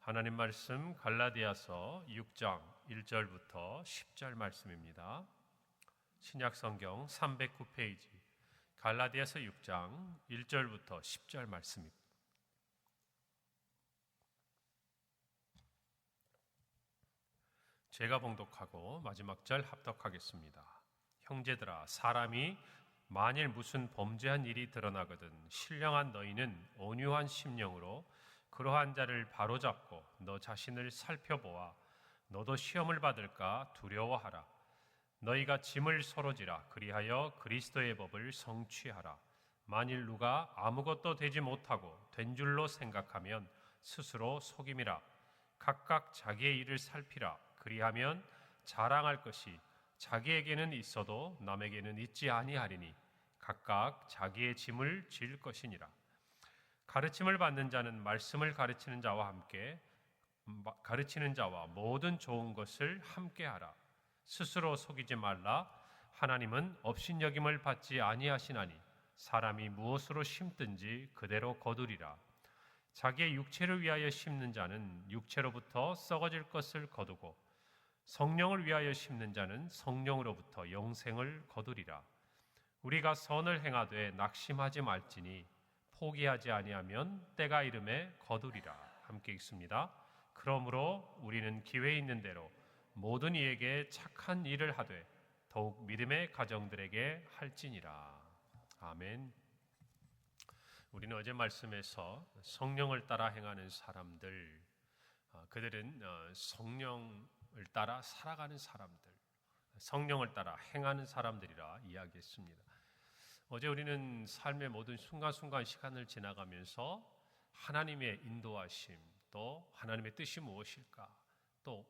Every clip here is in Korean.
하나님 말씀 갈라디아서 6장 1절부터 10절 말씀입니다. 신약 성경 309페이지 갈라디아서 6장 1절부터 10절 말씀입니다. 제가 봉독하고 마지막 절 합독하겠습니다. 형제들아, 사람이 만일 무슨 범죄한 일이 드러나거든 신령한 너희는 온유한 심령으로 그러한 자를 바로잡고 너 자신을 살펴보아 너도 시험을 받을까 두려워하라. 너희가 짐을 서로 지라. 그리하여 그리스도의 법을 성취하라. 만일 누가 아무것도 되지 못하고 된 줄로 생각하면 스스로 속임이라. 각각 자기의 일을 살피라. 그리하면 자랑할 것이 자기에게는 있어도 남에게는 있지 아니하리니 각각 자기의 짐을 질 것이니라. 가르침을 받는 자는 말씀을 가르치는 자와 함께 가르치는 자와 모든 좋은 것을 함께 하라. 스스로 속이지 말라. 하나님은 업신여김을 받지 아니하시나니 사람이 무엇으로 심든지 그대로 거두리라. 자기의 육체를 위하여 심는 자는 육체로부터 썩어질 것을 거두고 성령을 위하여 심는 자는 성령으로부터 영생을 거두리라. 우리가 선을 행하되 낙심하지 말지니 포기하지 아니하면 때가 이름에 거두리라. 함께 읽습니다. 그러므로 우리는 기회 있는 대로 모든 이에게 착한 일을 하되 더욱 믿음의 가정들에게 할지니라. 아멘. 우리는 어제 말씀에서 성령을 따라 행하는 사람들, 그들은 성령을 따라 살아가는 사람들, 성령을 따라 행하는 사람들이라 이야기했습니다. 어제 우리는 삶의 모든 순간순간 시간을 지나가면서 하나님의 인도하심, 또 하나님의 뜻이 무엇일까, 또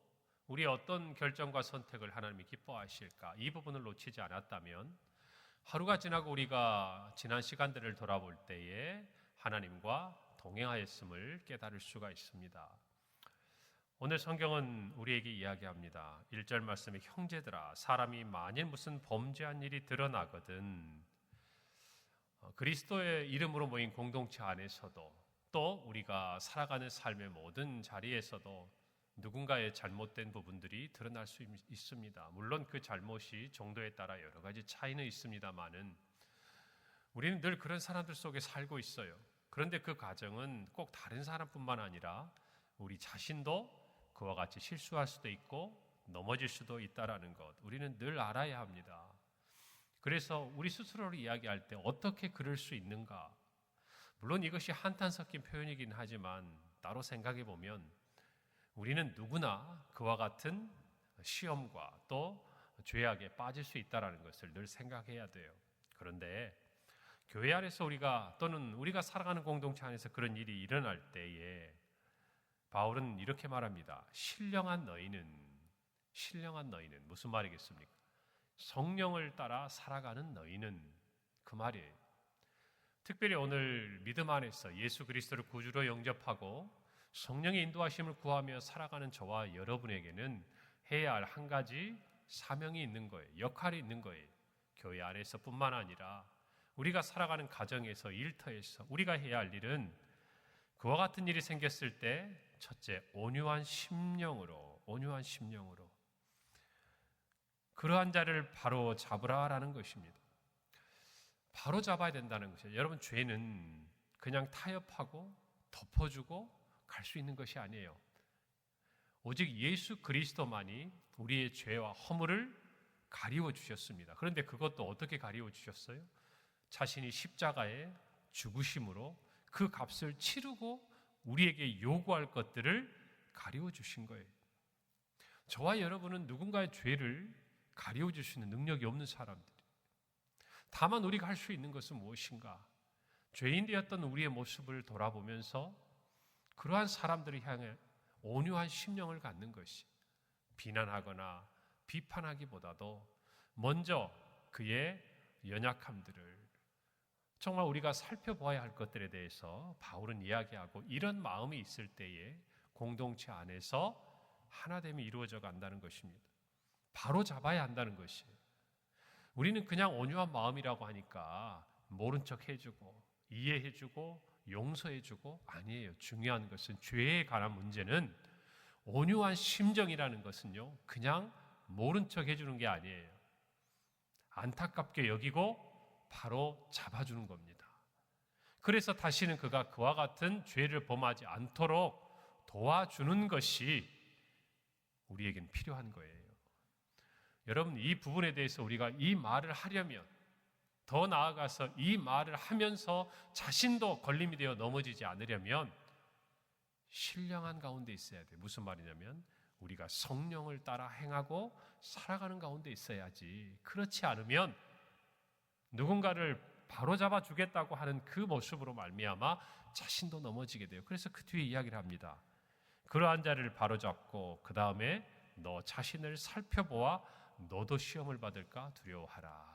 우리의 어떤 결정과 선택을 하나님이 기뻐하실까, 이 부분을 놓치지 않았다면 하루가 지나고 우리가 지난 시간들을 돌아볼 때에 하나님과 동행하였음을 깨달을 수가 있습니다. 오늘 성경은 우리에게 이야기합니다. 1절 말씀에 형제들아, 사람이 만일 무슨 범죄한 일이 드러나거든 그리스도의 이름으로 모인 공동체 안에서도 또 우리가 살아가는 삶의 모든 자리에서도 누군가의 잘못된 부분들이 드러날 수 있습니다. 물론 그 잘못이 정도에 따라 여러 가지 차이는 있습니다만은 우리는 늘 그런 사람들 속에 살고 있어요. 그런데 그 과정은 꼭 다른 사람뿐만 아니라 우리 자신도 그와 같이 실수할 수도 있고 넘어질 수도 있다라는 것, 우리는 늘 알아야 합니다. 그래서 우리 스스로를 이야기할 때 어떻게 그럴 수 있는가? 물론 이것이 한탄 섞인 표현이긴 하지만 따로 생각해 보면 우리는 누구나 그와 같은 시험과 또 죄악에 빠질 수 있다는 것을 늘 생각해야 돼요. 그런데 교회 안에서 우리가 또는 우리가 살아가는 공동체 안에서 그런 일이 일어날 때에 바울은 이렇게 말합니다. 신령한 너희는 무슨 말이겠습니까? 성령을 따라 살아가는 너희는, 그 말이에요. 특별히 오늘 믿음 안에서 예수 그리스도를 구주로 영접하고 성령의 인도하심을 구하며 살아가는 저와 여러분에게는 해야 할 한 가지 사명이 있는 거예요. 역할이 있는 거예요. 교회 안에서뿐만 아니라 우리가 살아가는 가정에서, 일터에서 우리가 해야 할 일은 그와 같은 일이 생겼을 때 첫째, 온유한 심령으로 그러한 자를 바로 잡으라라는 것입니다. 바로 잡아야 된다는 것이에요. 여러분, 죄는 그냥 타협하고 덮어주고 갈 수 있는 것이 아니에요. 오직 예수 그리스도만이 우리의 죄와 허물을 가리워 주셨습니다. 그런데 그것도 어떻게 가리워 주셨어요? 자신이 십자가에 죽으심으로 그 값을 치르고 우리에게 요구할 것들을 가리워 주신 거예요. 저와 여러분은 누군가의 죄를 가리워 줄 수 있는 능력이 없는 사람들이에요. 다만 우리가 할 수 있는 것은 무엇인가? 죄인 되었던 우리의 모습을 돌아보면서 그러한 사람들을 향해 온유한 심령을 갖는 것이, 비난하거나 비판하기보다도 먼저 그의 연약함들을 정말 우리가 살펴보아야 할 것들에 대해서 바울은 이야기하고, 이런 마음이 있을 때에 공동체 안에서 하나됨이 이루어져 간다는 것입니다. 바로 잡아야 한다는 것이에요. 우리는 그냥 온유한 마음이라고 하니까 모른 척 해주고 이해해주고 용서해주고 아니에요. 중요한 것은 죄에 관한 문제는 온유한 심정이라는 것은요, 그냥 모른 척 해주는 게 아니에요. 안타깝게 여기고 바로 잡아주는 겁니다. 그래서 다시는 그가 그와 같은 죄를 범하지 않도록 도와주는 것이 우리에겐 필요한 거예요. 여러분, 이 부분에 대해서 우리가 이 말을 하려면, 더 나아가서 이 말을 하면서 자신도 걸림이 되어 넘어지지 않으려면 신령한 가운데 있어야 돼요. 무슨 말이냐면 우리가 성령을 따라 행하고 살아가는 가운데 있어야지, 그렇지 않으면 누군가를 바로잡아 주겠다고 하는 그 모습으로 말미암아 자신도 넘어지게 돼요. 그래서 그 뒤에 이야기를 합니다. 그러한 자를 바로잡고 그 다음에 너 자신을 살펴보아 너도 시험을 받을까 두려워하라.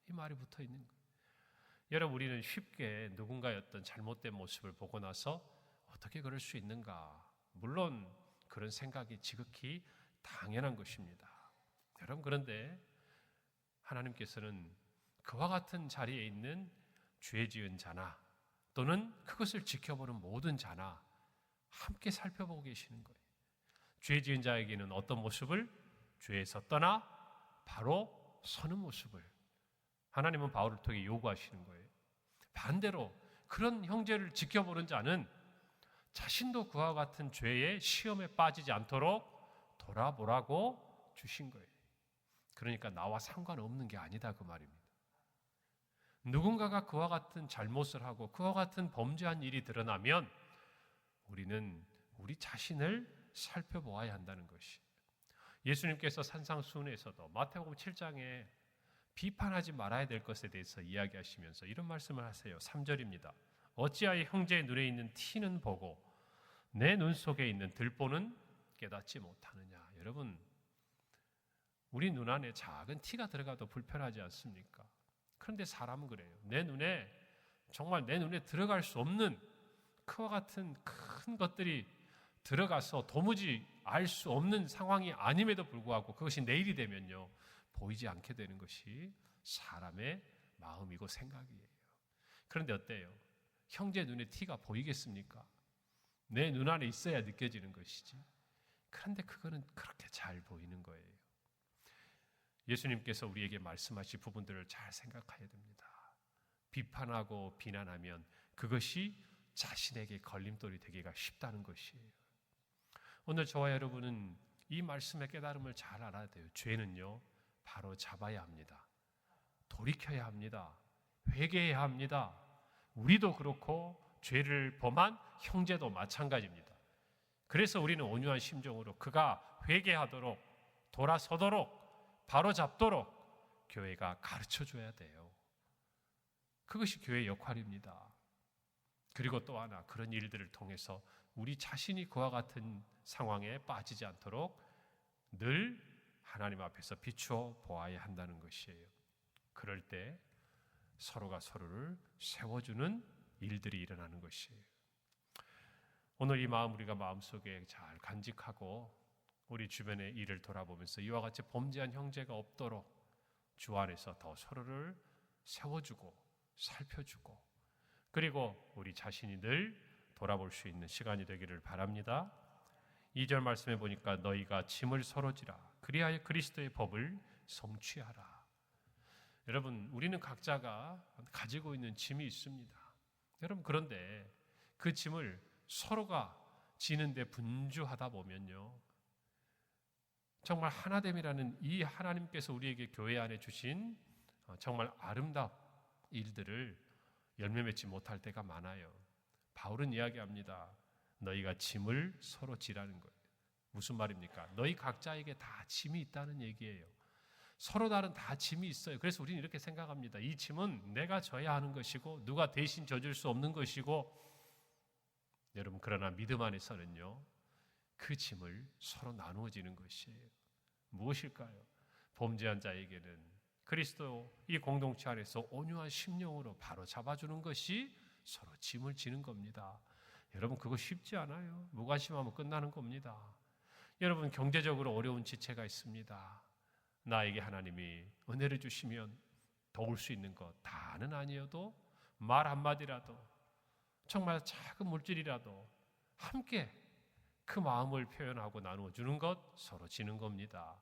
이 말이 붙어 있는 거예요. 여러분, 우리는 쉽게 누군가의 어떤 잘못된 모습을 보고 나서 어떻게 그럴 수 있는가? 물론 그런 생각이 지극히 당연한 것입니다. 여러분, 그런데 하나님께서는 그와 같은 자리에 있는 죄 지은 자나 또는 그것을 지켜보는 모든 자나 함께 살펴보고 계시는 거예요. 죄 지은 자에게는 어떤 모습을? 죄에서 떠나 바로 서는 모습을 하나님은 바울을 통해 요구하시는 거예요. 반대로 그런 형제를 지켜보는 자는 자신도 그와 같은 죄의 시험에 빠지지 않도록 돌아보라고 주신 거예요. 그러니까 나와 상관없는 게 아니다, 그 말입니다. 누군가가 그와 같은 잘못을 하고 그와 같은 범죄한 일이 드러나면 우리는 우리 자신을 살펴보아야 한다는 것이. 예수님께서 산상수훈에서도 마태복음 7장에 비판하지 말아야 될 것에 대해서 이야기하시면서 이런 말씀을 하세요. 3절입니다. 어찌하여 형제의 눈에 있는 티는 보고 내 눈 속에 있는 들보는 깨닫지 못하느냐. 여러분, 우리 눈 안에 작은 티가 들어가도 불편하지 않습니까? 그런데 사람은 그래요. 정말 내 눈에 들어갈 수 없는 그와 같은 큰 것들이 들어가서 도무지 알 수 없는 상황이 아님에도 불구하고 그것이 내일이 되면요, 보이지 않게 되는 것이 사람의 마음이고 생각이에요. 그런데 어때요? 형제 눈에 티가 보이겠습니까? 내 눈 안에 있어야 느껴지는 것이지. 그런데 그거는 그렇게 잘 보이는 거예요. 예수님께서 우리에게 말씀하신 부분들을 잘 생각해야 됩니다. 비판하고 비난하면 그것이 자신에게 걸림돌이 되기가 쉽다는 것이에요. 오늘 저와 여러분은 이 말씀의 깨달음을 잘 알아야 돼요. 죄는요, 바로 잡아야 합니다. 돌이켜야 합니다. 회개해야 합니다. 우리도 그렇고 죄를 범한 형제도 마찬가지입니다. 그래서 우리는 온유한 심정으로 그가 회개하도록, 돌아서도록, 바로잡도록 교회가 가르쳐줘야 돼요. 그것이 교회의 역할입니다. 그리고 또 하나, 그런 일들을 통해서 우리 자신이 그와 같은 상황에 빠지지 않도록 늘 하나님 앞에서 비추어 보아야 한다는 것이에요. 그럴 때 서로가 서로를 세워주는 일들이 일어나는 것이에요. 오늘 이 마음 우리가 마음속에 잘 간직하고 우리 주변의 일을 돌아보면서 이와 같이 범죄한 형제가 없도록 주 안에서 더 서로를 세워주고 살펴주고, 그리고 우리 자신이 늘 돌아볼 수 있는 시간이 되기를 바랍니다. 2절 말씀해 보니까 너희가 짐을 서로 지라 그리하여 그리스도의 법을 성취하라. 여러분, 우리는 각자가 가지고 있는 짐이 있습니다. 여러분, 그런데 그 짐을 서로가 지는데 분주하다 보면요, 정말 하나됨이라는 이 하나님께서 우리에게 교회 안에 주신 정말 아름다운 일들을 열매 맺지 못할 때가 많아요. 바울은 이야기합니다. 너희가 짐을 서로 지라는 거예요. 무슨 말입니까? 너희 각자에게 다 짐이 있다는 얘기예요. 서로 다른 다 짐이 있어요. 그래서 우리는 이렇게 생각합니다. 이 짐은 내가 져야 하는 것이고 누가 대신 져줄 수 없는 것이고, 여러분, 그러나 믿음 안에서는요, 그 짐을 서로 나누어지는 것이에요. 무엇일까요? 범죄한 자에게는 그리스도 이 공동체 안에서 온유한 심령으로 바로 잡아주는 것이 서로 짐을 지는 겁니다. 여러분, 그거 쉽지 않아요. 무관심하면 끝나는 겁니다. 여러분, 경제적으로 어려운 지체가 있습니다. 나에게 하나님이 은혜를 주시면 도울 수 있는 것 다는 아니어도 말 한마디라도 정말 작은 물질이라도 함께 그 마음을 표현하고 나누어주는 것, 서로 지는 겁니다.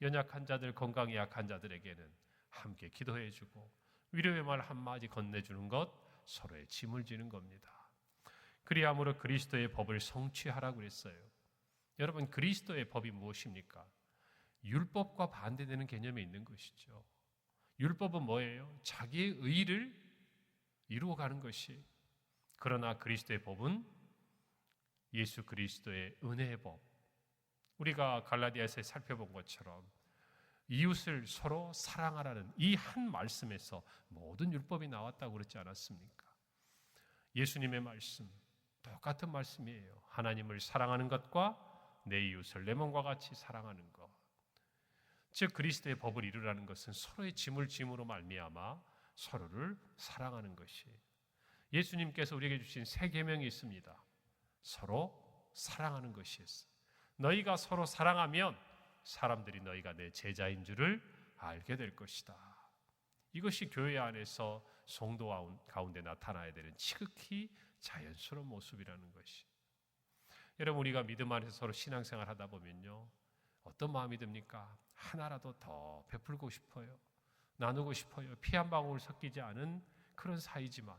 연약한 자들, 건강이 약한 자들에게는 함께 기도해주고 위로의 말 한마디 건네주는 것, 서로의 짐을 지는 겁니다. 그리함으로 그리스도의 법을 성취하라고 그랬어요. 여러분, 그리스도의 법이 무엇입니까? 율법과 반대되는 개념이 있는 것이죠. 율법은 뭐예요? 자기의 의를 이루어가는 것이. 그러나 그리스도의 법은 예수 그리스도의 은혜의 법. 우리가 갈라디아서에 살펴본 것처럼 이웃을 서로 사랑하라는 이 한 말씀에서 모든 율법이 나왔다고 그랬지 않았습니까? 예수님의 말씀, 똑같은 말씀이에요. 하나님을 사랑하는 것과 내 이웃을 내 몸과 같이 사랑하는 것. 즉 그리스도의 법을 이루라는 것은 서로의 짐을 짐으로 말미암아 서로를 사랑하는 것이. 예수님께서 우리에게 주신 새 계명이 있습니다. 서로 사랑하는 것이었어요. 너희가 서로 사랑하면 사람들이 너희가 내 제자인 줄을 알게 될 것이다. 이것이 교회 안에서 성도 가운데 나타나야 되는 지극히 자연스러운 모습이라는 것이. 여러분, 우리가 믿음 안에서 서로 신앙생활 하다 보면요, 어떤 마음이 듭니까? 하나라도 더 베풀고 싶어요. 나누고 싶어요. 피 한 방울 섞이지 않은 그런 사이지만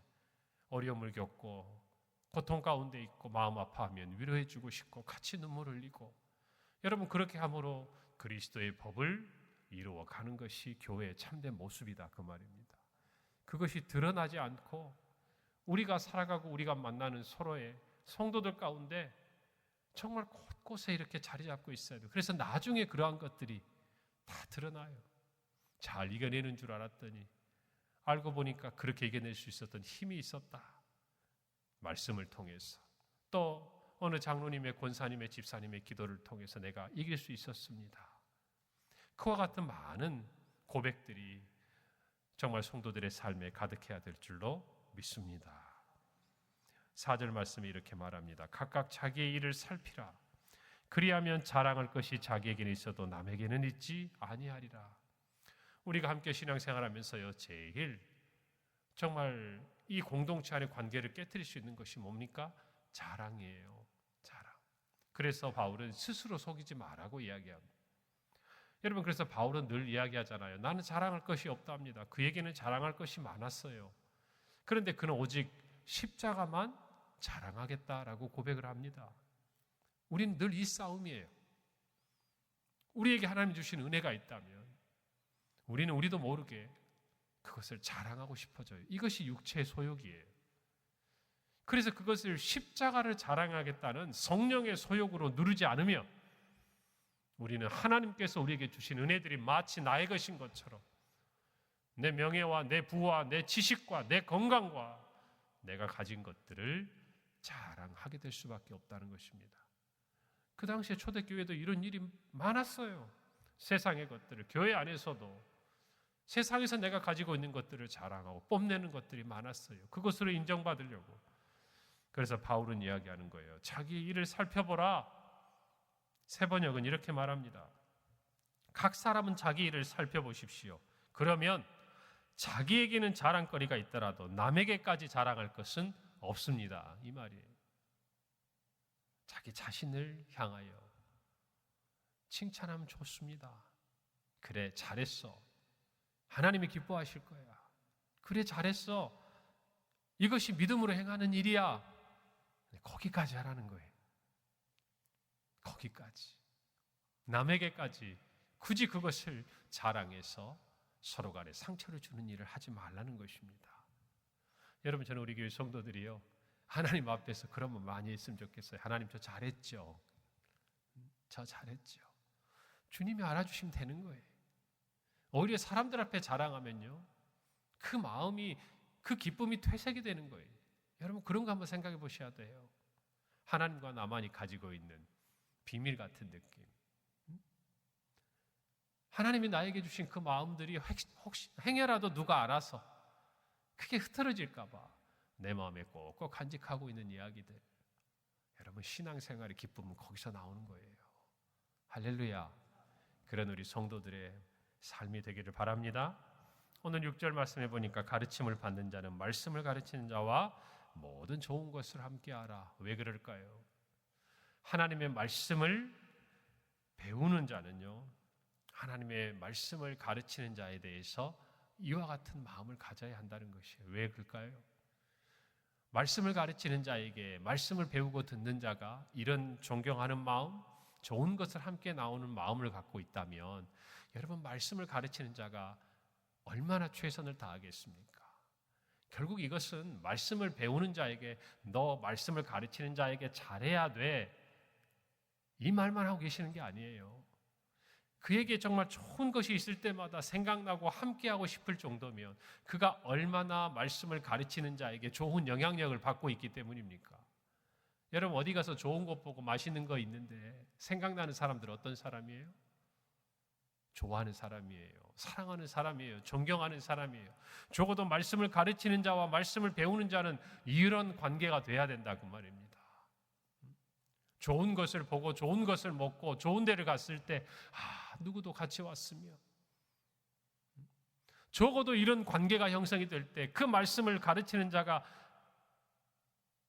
어려움을 겪고 고통 가운데 있고 마음 아파하면 위로해 주고 싶고 같이 눈물 흘리고, 여러분, 그렇게 함으로 그리스도의 법을 이루어가는 것이 교회의 참된 모습이다, 그 말입니다. 그것이 드러나지 않고 우리가 살아가고 우리가 만나는 서로의 성도들 가운데 정말 곳곳에 이렇게 자리 잡고 있어야 돼요. 그래서 나중에 그러한 것들이 다 드러나요. 잘 이겨내는 줄 알았더니 알고 보니까 그렇게 이겨낼 수 있었던 힘이 있었다. 말씀을 통해서, 또 어느 장로님의, 권사님의, 집사님의 기도를 통해서 내가 이길 수 있었습니다. 그와 같은 많은 고백들이 정말 성도들의 삶에 가득해야 될 줄로 믿습니다. 4절 말씀이 이렇게 말합니다. 각각 자기의 일을 살피라. 그리하면 자랑할 것이 자기에게는 있어도 남에게는 있지 아니하리라. 우리가 함께 신앙생활하면서요, 제일 정말 이 공동체 안의 관계를 깨뜨릴 수 있는 것이 뭡니까? 자랑이에요. 자랑. 그래서 바울은 스스로 속이지 말라고 이야기합니다. 여러분, 그래서 바울은 늘 이야기하잖아요. 나는 자랑할 것이 없답니다. 그에게는 자랑할 것이 많았어요. 그런데 그는 오직 십자가만 자랑하겠다라고 고백을 합니다. 우린 늘 이 싸움이에요. 우리에게 하나님 주신 은혜가 있다면 우리는 우리도 모르게 그것을 자랑하고 싶어져요. 이것이 육체의 소욕이에요. 그래서 그것을 십자가를 자랑하겠다는 성령의 소욕으로 누르지 않으면 우리는 하나님께서 우리에게 주신 은혜들이 마치 나의 것인 것처럼 내 명예와 내 부와 내 지식과 내 건강과 내가 가진 것들을 자랑하게 될 수밖에 없다는 것입니다. 그 당시에 초대교회도 이런 일이 많았어요. 세상의 것들을, 교회 안에서도 세상에서 내가 가지고 있는 것들을 자랑하고 뽐내는 것들이 많았어요. 그것으로 인정받으려고. 그래서 바울은 이야기하는 거예요. 자기 일을 살펴보라. 세번역은 이렇게 말합니다. 각 사람은 자기 일을 살펴보십시오. 그러면 자기에게는 자랑거리가 있더라도 남에게까지 자랑할 것은 없습니다. 이 말이에요. 자기 자신을 향하여 칭찬하면 좋습니다. 그래, 잘했어. 하나님이 기뻐하실 거야. 그래, 잘했어. 이것이 믿음으로 행하는 일이야. 거기까지 하라는 거예요. 거기까지. 남에게까지 굳이 그것을 자랑해서 서로 간에 상처를 주는 일을 하지 말라는 것입니다. 여러분, 저는 우리 교회 성도들이요, 하나님 앞에서 그런 말 많이 했으면 좋겠어요. 하나님, 저 잘했죠. 저 잘했죠. 주님이 알아주시면 되는 거예요. 오히려 사람들 앞에 자랑하면요, 그 마음이, 그 기쁨이 퇴색이 되는 거예요. 여러분, 그런 거 한번 생각해 보셔야 돼요. 하나님과 나만이 가지고 있는 비밀 같은 느낌. 하나님이 나에게 주신 그 마음들이 혹시 행여라도 누가 알아서 크게 흐트러질까 봐 내 마음에 꼭꼭 간직하고 있는 이야기들. 여러분, 신앙생활의 기쁨은 거기서 나오는 거예요. 할렐루야. 그런 우리 성도들의 삶이 되기를 바랍니다. 오늘 6절 말씀해 보니까 가르침을 받는 자는 말씀을 가르치는 자와 모든 좋은 것을 함께하라. 왜 그럴까요? 하나님의 말씀을 배우는 자는요, 하나님의 말씀을 가르치는 자에 대해서 이와 같은 마음을 가져야 한다는 것이에요. 왜 그럴까요? 말씀을 가르치는 자에게, 말씀을 배우고 듣는 자가 이런 존경하는 마음, 좋은 것을 함께 나오는 마음을 갖고 있다면 여러분, 말씀을 가르치는 자가 얼마나 최선을 다하겠습니까? 결국 이것은 말씀을 배우는 자에게, 너 말씀을 가르치는 자에게 잘해야 돼, 이 말만 하고 계시는 게 아니에요. 그에게 정말 좋은 것이 있을 때마다 생각나고 함께하고 싶을 정도면 그가 얼마나 말씀을 가르치는 자에게 좋은 영향력을 받고 있기 때문입니까? 여러분, 어디 가서 좋은 것 보고 맛있는 거 있는데 생각나는 사람들 어떤 사람이에요? 좋아하는 사람이에요. 사랑하는 사람이에요. 존경하는 사람이에요. 적어도 말씀을 가르치는 자와 말씀을 배우는 자는 이런 관계가 돼야 된다고 말입니다. 좋은 것을 보고 좋은 것을 먹고 좋은 데를 갔을 때 누구도 같이 왔으면, 적어도 이런 관계가 형성이 될 때 그 말씀을 가르치는 자가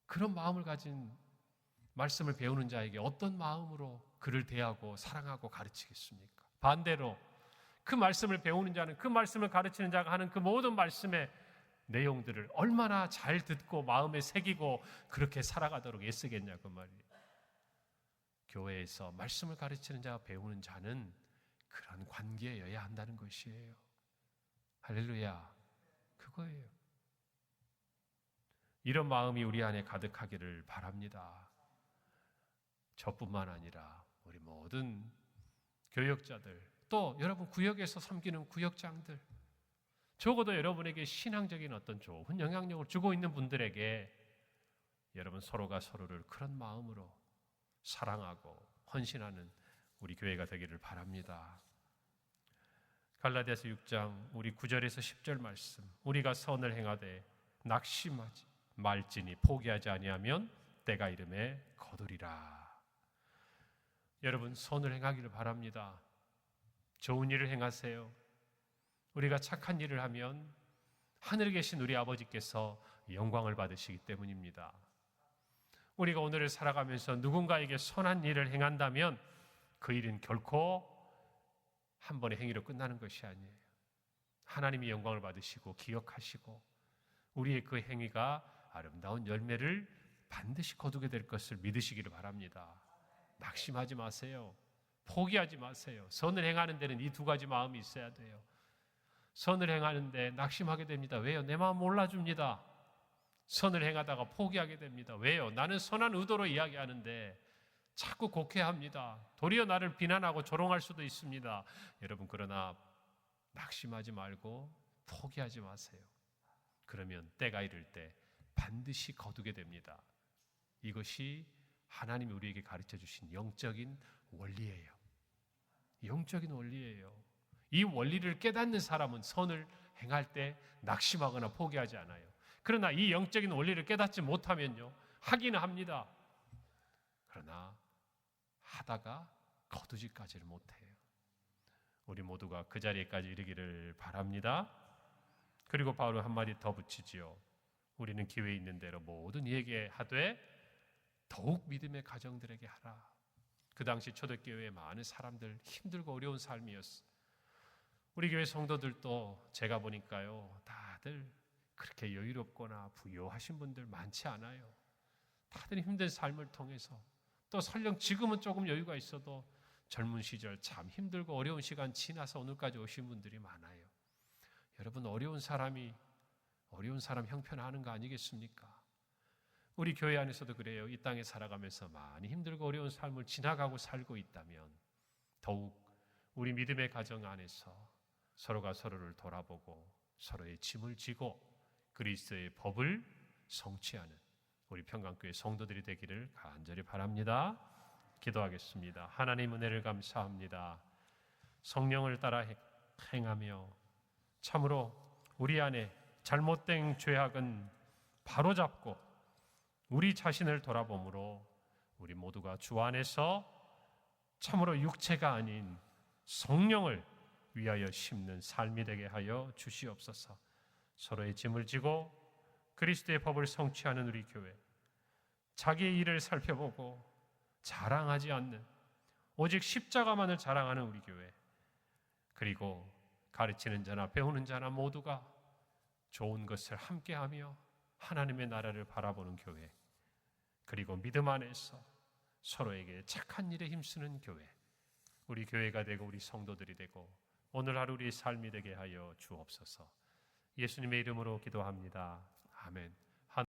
그런 마음을 가진 말씀을 배우는 자에게 어떤 마음으로 그를 대하고 사랑하고 가르치겠습니까? 반대로 그 말씀을 배우는 자는, 그 말씀을 가르치는 자가 하는 그 모든 말씀의 내용들을 얼마나 잘 듣고 마음에 새기고 그렇게 살아가도록 애쓰겠냐고 말이에요. 교회에서 말씀을 가르치는 자와 배우는 자는 그런 관계여야 한다는 것이에요. 할렐루야, 그거예요. 이런 마음이 우리 안에 가득하기를 바랍니다. 저뿐만 아니라 우리 모든 교역자들, 또 여러분 구역에서 섬기는 구역장들, 적어도 여러분에게 신앙적인 어떤 좋은 영향력을 주고 있는 분들에게 여러분 서로가 서로를 그런 마음으로 사랑하고 헌신하는 우리 교회가 되기를 바랍니다. 갈라디아서 6장 우리 9절에서 10절 말씀, 우리가 선을 행하되 낙심하지 말지니 포기하지 아니하면 때가 이름에 거두리라. 여러분, 선을 행하기를 바랍니다. 좋은 일을 행하세요. 우리가 착한 일을 하면 하늘에 계신 우리 아버지께서 영광을 받으시기 때문입니다. 우리가 오늘을 살아가면서 누군가에게 선한 일을 행한다면 그 일은 결코 한 번의 행위로 끝나는 것이 아니에요. 하나님이 영광을 받으시고 기억하시고 우리의 그 행위가 아름다운 열매를 반드시 거두게 될 것을 믿으시기를 바랍니다. 낙심하지 마세요. 포기하지 마세요. 선을 행하는 데는 이 두 가지 마음이 있어야 돼요. 선을 행하는데 낙심하게 됩니다. 왜요? 내 마음 몰라줍니다. 선을 행하다가 포기하게 됩니다. 왜요? 나는 선한 의도로 이야기하는데 자꾸 곡해합니다. 도리어 나를 비난하고 조롱할 수도 있습니다. 여러분, 그러나 낙심하지 말고 포기하지 마세요. 그러면 때가 이를 때 반드시 거두게 됩니다. 이것이 하나님이 우리에게 가르쳐 주신 영적인 원리예요. 영적인 원리예요. 이 원리를 깨닫는 사람은 선을 행할 때 낙심하거나 포기하지 않아요. 그러나 이 영적인 원리를 깨닫지 못하면요, 하기는 합니다. 그러나 하다가 거두지까지를 못해요. 우리 모두가 그 자리에까지 이르기를 바랍니다. 그리고 바울은 한마디 더 붙이지요. 우리는 기회 있는 대로 모든 이에게 하되 더욱 믿음의 가정들에게 하라. 그 당시 초대교회에 많은 사람들 힘들고 어려운 삶이었어요. 우리 교회 성도들도 제가 보니까요, 다들 그렇게 여유롭거나 부유하신 분들 많지 않아요. 다들 힘든 삶을 통해서, 또 설령 지금은 조금 여유가 있어도 젊은 시절 참 힘들고 어려운 시간 지나서 오늘까지 오신 분들이 많아요. 여러분, 어려운 사람 형편하는 거 아니겠습니까? 우리 교회 안에서도 그래요. 이 땅에 살아가면서 많이 힘들고 어려운 삶을 지나가고 살고 있다면 더욱 우리 믿음의 가정 안에서 서로가 서로를 돌아보고 서로의 짐을 지고 그리스도의 법을 성취하는 우리 평강교회 성도들이 되기를 간절히 바랍니다. 기도하겠습니다. 하나님 은혜를 감사합니다. 성령을 따라 행하며 참으로 우리 안에 잘못된 죄악은 바로잡고 우리 자신을 돌아봄으로 우리 모두가 주 안에서 참으로 육체가 아닌 성령을 위하여 심는 삶이 되게 하여 주시옵소서. 서로의 짐을 지고 그리스도의 법을 성취하는 우리 교회, 자기의 일을 살펴보고 자랑하지 않는, 오직 십자가만을 자랑하는 우리 교회, 그리고 가르치는 자나 배우는 자나 모두가 좋은 것을 함께하며 하나님의 나라를 바라보는 교회, 그리고 믿음 안에서 서로에게 착한 일에 힘쓰는 교회, 우리 교회가 되고 우리 성도들이 되고 오늘 하루 우리의 삶이 되게 하여 주옵소서. 예수님의 이름으로 기도합니다. 아멘.